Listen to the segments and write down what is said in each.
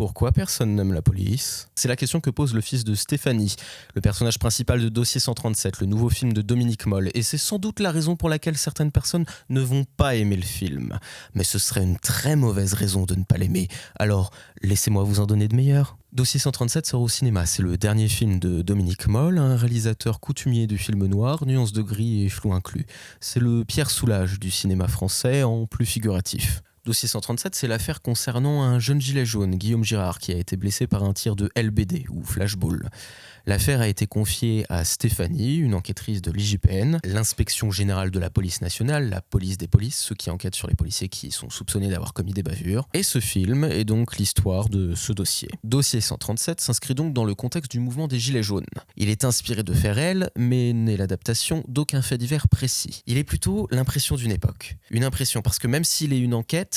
Pourquoi personne n'aime la police ? C'est la question que pose le fils de Stéphanie, le personnage principal de Dossier 137, le nouveau film de Dominique Moll. Et c'est sans doute la raison pour laquelle certaines personnes ne vont pas aimer le film. Mais ce serait une très mauvaise raison de ne pas l'aimer. Alors, laissez-moi vous en donner de meilleurs. Dossier 137 sort au cinéma. C'est le dernier film de Dominique Moll, un réalisateur coutumier du film noir, nuances de gris et flou inclus. C'est le Pierre Soulages du cinéma français en plus figuratif. Dossier 137, c'est l'affaire concernant un jeune gilet jaune, Guillaume Girard, qui a été blessé par un tir de LBD, ou flashball. L'affaire a été confiée à Stéphanie, une enquêtrice de l'IGPN, l'inspection générale de la police nationale, la police des polices, ceux qui enquêtent sur les policiers qui sont soupçonnés d'avoir commis des bavures. Et ce film est donc l'histoire de ce dossier. Dossier 137 s'inscrit donc dans le contexte du mouvement des Gilets jaunes. Il est inspiré de faits réels, mais n'est l'adaptation d'aucun fait divers précis. Il est plutôt l'impression d'une époque. Une impression, parce que même s'il est une enquête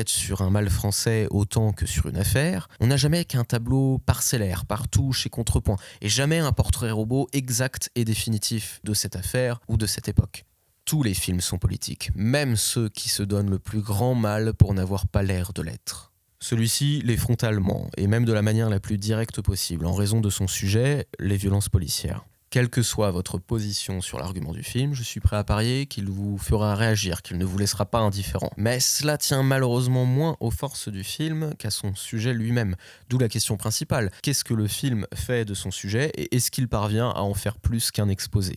sur un mal français autant que sur une affaire, on n'a jamais qu'un tableau parcellaire, par touche et contrepoint, et jamais un portrait robot exact et définitif de cette affaire ou de cette époque. Tous les films sont politiques, même ceux qui se donnent le plus grand mal pour n'avoir pas l'air de l'être. Celui-ci l'est frontalement, et même de la manière la plus directe possible, en raison de son sujet, les violences policières. Quelle que soit votre position sur l'argument du film, je suis prêt à parier qu'il vous fera réagir, qu'il ne vous laissera pas indifférent. Mais cela tient malheureusement moins aux forces du film qu'à son sujet lui-même. D'où la question principale. Qu'est-ce que le film fait de son sujet et est-ce qu'il parvient à en faire plus qu'un exposé ?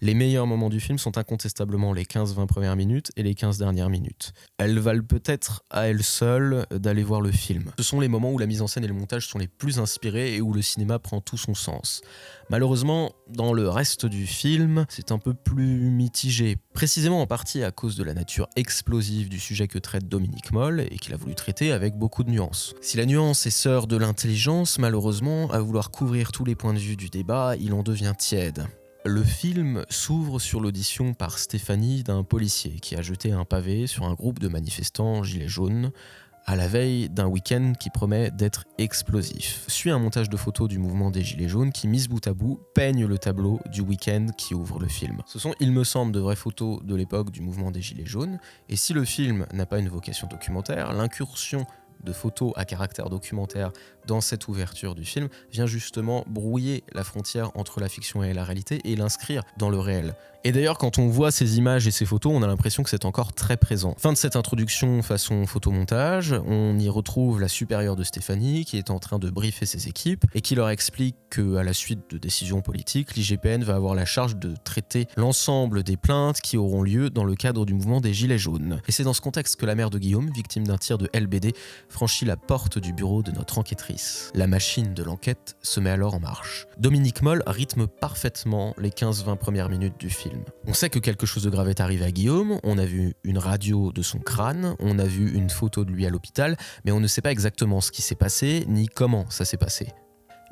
Les meilleurs moments du film sont incontestablement les 15-20 premières minutes et les 15 dernières minutes. Elles valent peut-être à elles seules d'aller voir le film. Ce sont les moments où la mise en scène et le montage sont les plus inspirés et où le cinéma prend tout son sens. Malheureusement, dans le reste du film, c'est un peu plus mitigé. Précisément en partie à cause de la nature explosive du sujet que traite Dominique Moll et qu'il a voulu traiter avec beaucoup de nuances. Si la nuance est sœur de l'intelligence, malheureusement, à vouloir couvrir tous les points de vue du débat, il en devient tiède. Le film s'ouvre sur l'audition par Stéphanie d'un policier qui a jeté un pavé sur un groupe de manifestants gilets jaunes à la veille d'un week-end qui promet d'être explosif. Suit un montage de photos du mouvement des gilets jaunes qui, mis bout à bout, peignent le tableau du week-end qui ouvre le film. Ce sont, il me semble, de vraies photos de l'époque du mouvement des gilets jaunes, et si le film n'a pas une vocation documentaire, l'incursion de photos à caractère documentaire dans cette ouverture du film vient justement brouiller la frontière entre la fiction et la réalité et l'inscrire dans le réel. Et d'ailleurs, quand on voit ces images et ces photos, on a l'impression que c'est encore très présent. Fin de cette introduction façon photomontage, on y retrouve la supérieure de Stéphanie qui est en train de briefer ses équipes et qui leur explique qu'à la suite de décisions politiques, l'IGPN va avoir la charge de traiter l'ensemble des plaintes qui auront lieu dans le cadre du mouvement des Gilets jaunes. Et c'est dans ce contexte que la mère de Guillaume, victime d'un tir de LBD, franchit la porte du bureau de notre enquêtrice. La machine de l'enquête se met alors en marche. Dominique Moll rythme parfaitement les 15-20 premières minutes du film. On sait que quelque chose de grave est arrivé à Guillaume, on a vu une radio de son crâne, on a vu une photo de lui à l'hôpital, mais on ne sait pas exactement ce qui s'est passé, ni comment ça s'est passé.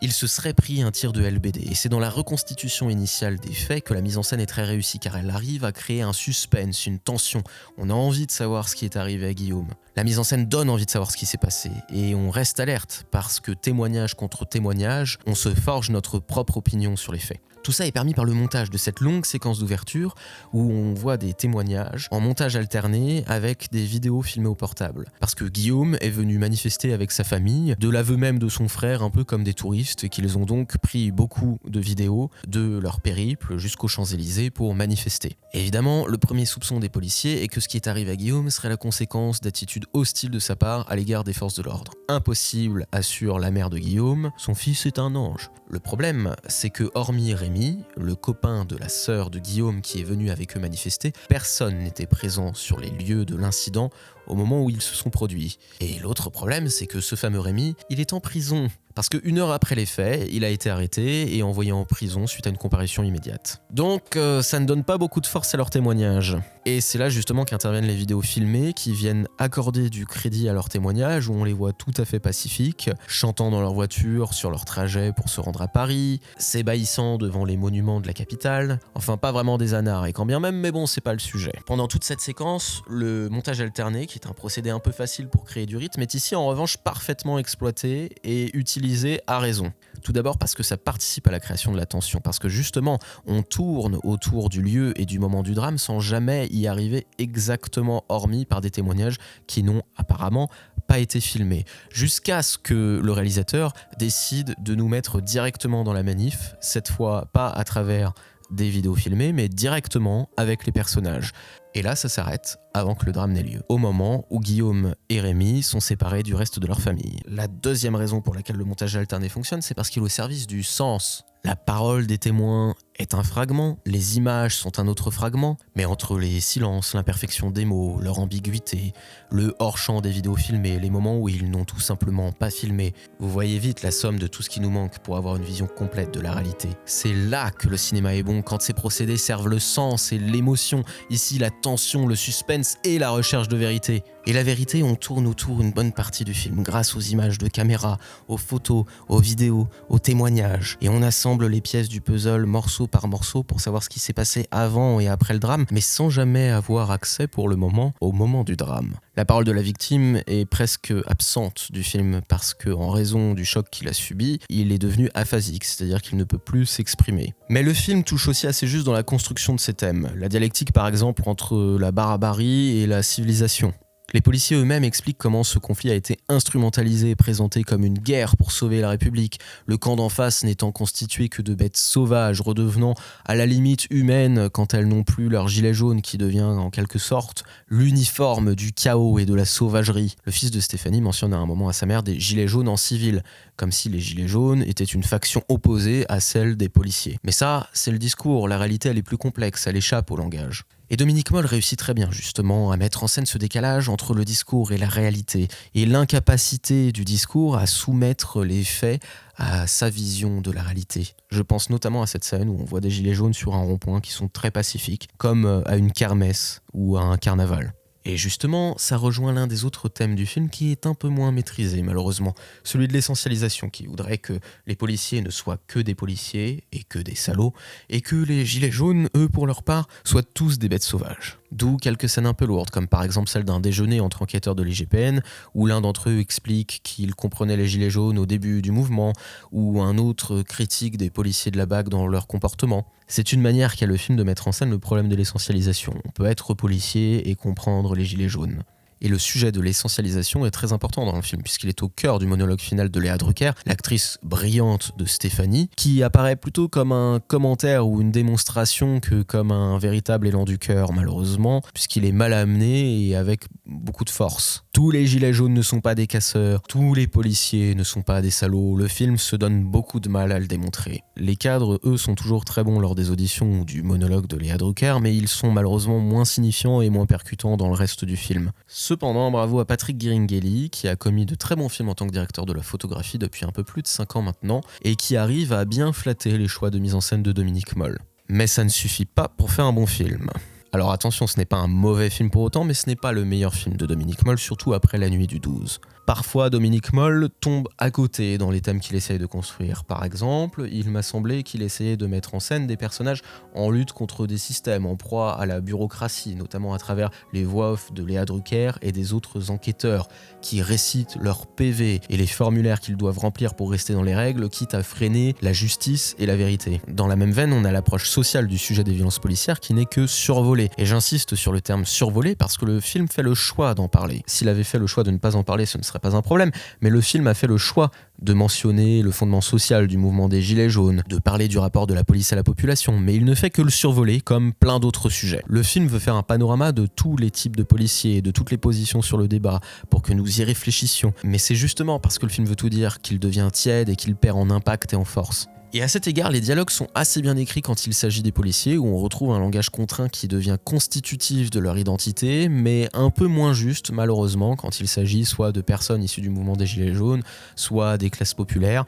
Il se serait pris un tir de LBD, et c'est dans la reconstitution initiale des faits que la mise en scène est très réussie, car elle arrive à créer un suspense, une tension. On a envie de savoir ce qui est arrivé à Guillaume. La mise en scène donne envie de savoir ce qui s'est passé, et on reste alerte, parce que témoignage contre témoignage, on se forge notre propre opinion sur les faits. Tout ça est permis par le montage de cette longue séquence d'ouverture où on voit des témoignages en montage alterné avec des vidéos filmées au portable. Parce que Guillaume est venu manifester avec sa famille, de l'aveu même de son frère, un peu comme des touristes, et qu'ils ont donc pris beaucoup de vidéos de leur périple jusqu'aux Champs-Élysées pour manifester. Évidemment, le premier soupçon des policiers est que ce qui est arrivé à Guillaume serait la conséquence d'attitudes hostiles de sa part à l'égard des forces de l'ordre. Impossible, assure la mère de Guillaume, son fils est un ange. Le problème, c'est que hormis Rémi, le copain de la sœur de Guillaume qui est venu avec eux manifester, personne n'était présent sur les lieux de l'incident au moment où ils se sont produits. Et l'autre problème, c'est que ce fameux Rémi, il est en prison. Parce qu'une heure après les faits, il a été arrêté et envoyé en prison suite à une comparution immédiate. Donc ça ne donne pas beaucoup de force à leur témoignage. Et c'est là justement qu'interviennent les vidéos filmées qui viennent accorder du crédit à leur témoignage où on les voit tout à fait pacifiques, chantant dans leur voiture sur leur trajet pour se rendre à Paris, s'ébahissant devant les monuments de la capitale, enfin pas vraiment des anards et quand bien même, mais bon c'est pas le sujet. Pendant toute cette séquence, le montage alterné, qui est un procédé un peu facile pour créer du rythme, est ici en revanche parfaitement exploité et utilisé à raison. Tout d'abord parce que ça participe à la création de la tension, parce que justement, on tourne autour du lieu et du moment du drame sans jamais y arriver exactement, hormis par des témoignages qui n'ont apparemment pas été filmés, jusqu'à ce que le réalisateur décide de nous mettre directement dans la manif, cette fois pas à travers des vidéos filmées, mais directement avec les personnages. Et là, ça s'arrête avant que le drame n'ait lieu, au moment où Guillaume et Rémi sont séparés du reste de leur famille. La deuxième raison pour laquelle le montage alterné fonctionne, c'est parce qu'il est au service du sens. La parole des témoins est un fragment, les images sont un autre fragment, mais entre les silences, l'imperfection des mots, leur ambiguïté, le hors-champ des vidéos filmées, les moments où ils n'ont tout simplement pas filmé, vous voyez vite la somme de tout ce qui nous manque pour avoir une vision complète de la réalité. C'est là que le cinéma est bon, quand ces procédés servent le sens et l'émotion, ici la tension, le suspense et la recherche de vérité. Et la vérité, on tourne autour une bonne partie du film grâce aux images de caméra, aux photos, aux vidéos, aux témoignages. Et on assemble les pièces du puzzle morceau par morceau pour savoir ce qui s'est passé avant et après le drame, mais sans jamais avoir accès pour le moment au moment du drame. La parole de la victime est presque absente du film parce que, en raison du choc qu'il a subi, il est devenu aphasique, c'est-à-dire qu'il ne peut plus s'exprimer. Mais le film touche aussi assez juste dans la construction de ses thèmes. La dialectique par exemple entre la barbarie et la civilisation. Les policiers eux-mêmes expliquent comment ce conflit a été instrumentalisé et présenté comme une guerre pour sauver la République, le camp d'en face n'étant constitué que de bêtes sauvages, redevenant à la limite humaines quand elles n'ont plus leur gilet jaune qui devient en quelque sorte l'uniforme du chaos et de la sauvagerie. Le fils de Stéphanie mentionne à un moment à sa mère des gilets jaunes en civil, comme si les gilets jaunes étaient une faction opposée à celle des policiers. Mais ça, c'est le discours, la réalité elle est plus complexe, elle échappe au langage. Et Dominique Moll réussit très bien justement à mettre en scène ce décalage entre le discours et la réalité, et l'incapacité du discours à soumettre les faits à sa vision de la réalité. Je pense notamment à cette scène où on voit des gilets jaunes sur un rond-point qui sont très pacifiques, comme à une kermesse ou à un carnaval. Et justement, ça rejoint l'un des autres thèmes du film qui est un peu moins maîtrisé malheureusement, celui de l'essentialisation, qui voudrait que les policiers ne soient que des policiers et que des salauds, et que les gilets jaunes, eux pour leur part, soient tous des bêtes sauvages. D'où quelques scènes un peu lourdes, comme par exemple celle d'un déjeuner entre enquêteurs de l'IGPN, où l'un d'entre eux explique qu'il comprenait les gilets jaunes au début du mouvement, ou un autre critique des policiers de la BAC dans leur comportement. C'est une manière qu'a le film de mettre en scène le problème de l'essentialisation. On peut être policier et comprendre les gilets jaunes. Et le sujet de l'essentialisation est très important dans le film, puisqu'il est au cœur du monologue final de Léa Drucker, l'actrice brillante de Stéphanie, qui apparaît plutôt comme un commentaire ou une démonstration que comme un véritable élan du cœur, malheureusement, puisqu'il est mal amené et avec beaucoup de force. Tous les gilets jaunes ne sont pas des casseurs, tous les policiers ne sont pas des salauds, le film se donne beaucoup de mal à le démontrer. Les cadres, eux, sont toujours très bons lors des auditions ou du monologue de Léa Drucker, mais ils sont malheureusement moins signifiants et moins percutants dans le reste du film. Cependant, bravo à Patrick Guiringhelli, qui a commis de très bons films en tant que directeur de la photographie depuis un peu plus de 5 ans maintenant, et qui arrive à bien flatter les choix de mise en scène de Dominique Moll. Mais ça ne suffit pas pour faire un bon film. Alors attention, ce n'est pas un mauvais film pour autant, mais ce n'est pas le meilleur film de Dominique Moll, surtout après La Nuit du 12. Parfois, Dominique Moll tombe à côté dans les thèmes qu'il essaye de construire. Par exemple, il m'a semblé qu'il essayait de mettre en scène des personnages en lutte contre des systèmes, en proie à la bureaucratie, notamment à travers les voix off de Léa Drucker et des autres enquêteurs qui récitent leurs PV et les formulaires qu'ils doivent remplir pour rester dans les règles, quitte à freiner la justice et la vérité. Dans la même veine, on a l'approche sociale du sujet des violences policières qui n'est que survolée. Et j'insiste sur le terme survolé parce que le film fait le choix d'en parler. S'il avait fait le choix de ne pas en parler, ce ne serait pas un problème, mais le film a fait le choix de mentionner le fondement social du mouvement des Gilets jaunes, de parler du rapport de la police à la population, mais il ne fait que le survoler comme plein d'autres sujets. Le film veut faire un panorama de tous les types de policiers, de toutes les positions sur le débat, pour que nous y réfléchissions. Mais c'est justement parce que le film veut tout dire qu'il devient tiède et qu'il perd en impact et en force. Et à cet égard, les dialogues sont assez bien écrits quand il s'agit des policiers, où on retrouve un langage contraint qui devient constitutif de leur identité, mais un peu moins juste, malheureusement, quand il s'agit soit de personnes issues du mouvement des Gilets jaunes, soit des classes populaires,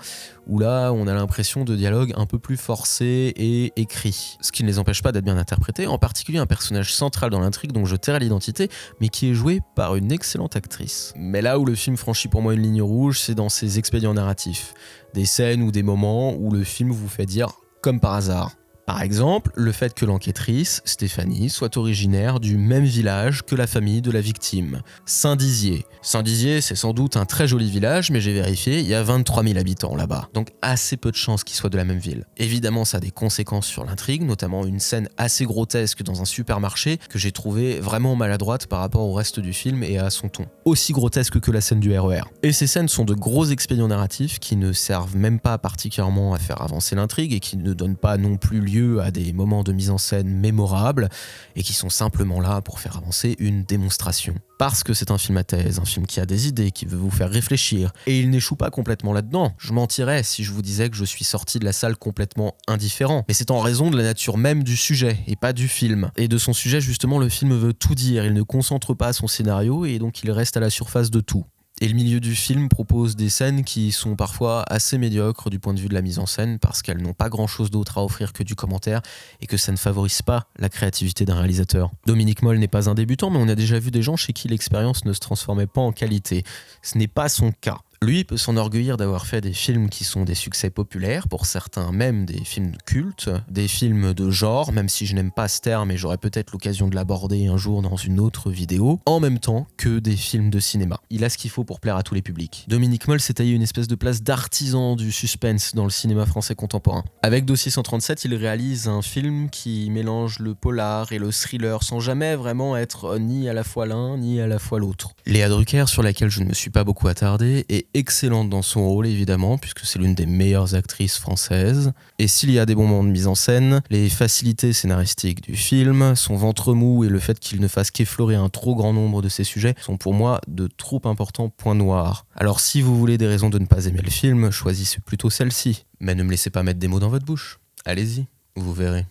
où là, on a l'impression de dialogues un peu plus forcés et écrits. Ce qui ne les empêche pas d'être bien interprétés, en particulier un personnage central dans l'intrigue dont je tairai l'identité, mais qui est joué par une excellente actrice. Mais là où le film franchit pour moi une ligne rouge, c'est dans ses expédients narratifs. Des scènes ou des moments où le film vous fait dire, comme par hasard, Par exemple, le fait que l'enquêtrice, Stéphanie, soit originaire du même village que la famille de la victime, Saint-Dizier. Saint-Dizier, c'est sans doute un très joli village, mais j'ai vérifié, il y a 23 000 habitants là-bas. Donc assez peu de chances qu'ils soient de la même ville. Évidemment, ça a des conséquences sur l'intrigue, notamment une scène assez grotesque dans un supermarché que j'ai trouvé vraiment maladroite par rapport au reste du film et à son ton. Aussi grotesque que la scène du RER. Et ces scènes sont de gros expédients narratifs qui ne servent même pas particulièrement à faire avancer l'intrigue et qui ne donnent pas non plus lieu à des moments de mise en scène mémorables et qui sont simplement là pour faire avancer une démonstration. Parce que c'est un film à thèse, un film qui a des idées, qui veut vous faire réfléchir, et il n'échoue pas complètement là-dedans. Je mentirais si je vous disais que je suis sorti de la salle complètement indifférent. Mais c'est en raison de la nature même du sujet, et pas du film. Et de son sujet, justement, le film veut tout dire, il ne concentre pas son scénario, et donc il reste à la surface de tout. Et le milieu du film propose des scènes qui sont parfois assez médiocres du point de vue de la mise en scène parce qu'elles n'ont pas grand-chose d'autre à offrir que du commentaire et que ça ne favorise pas la créativité d'un réalisateur. Dominique Moll n'est pas un débutant, mais on a déjà vu des gens chez qui l'expérience ne se transformait pas en qualité. Ce n'est pas son cas. Lui peut s'enorgueillir d'avoir fait des films qui sont des succès populaires, pour certains même des films cultes, des films de genre, même si je n'aime pas ce terme et j'aurai peut-être l'occasion de l'aborder un jour dans une autre vidéo, en même temps que des films de cinéma. Il a ce qu'il faut pour plaire à tous les publics. Dominique Moll s'est taillé une espèce de place d'artisan du suspense dans le cinéma français contemporain. Avec Dossier 137, il réalise un film qui mélange le polar et le thriller sans jamais vraiment être ni à la fois l'un ni à la fois l'autre. Léa Drucker, sur laquelle je ne me suis pas beaucoup attardé, est excellente dans son rôle évidemment, puisque c'est l'une des meilleures actrices françaises. Et s'il y a des bons moments de mise en scène, les facilités scénaristiques du film, son ventre mou et le fait qu'il ne fasse qu'effleurer un trop grand nombre de ses sujets sont pour moi de trop importants points noirs. Alors si vous voulez des raisons de ne pas aimer le film, choisissez plutôt celle-ci. Mais ne me laissez pas mettre des mots dans votre bouche. Allez-y, vous verrez.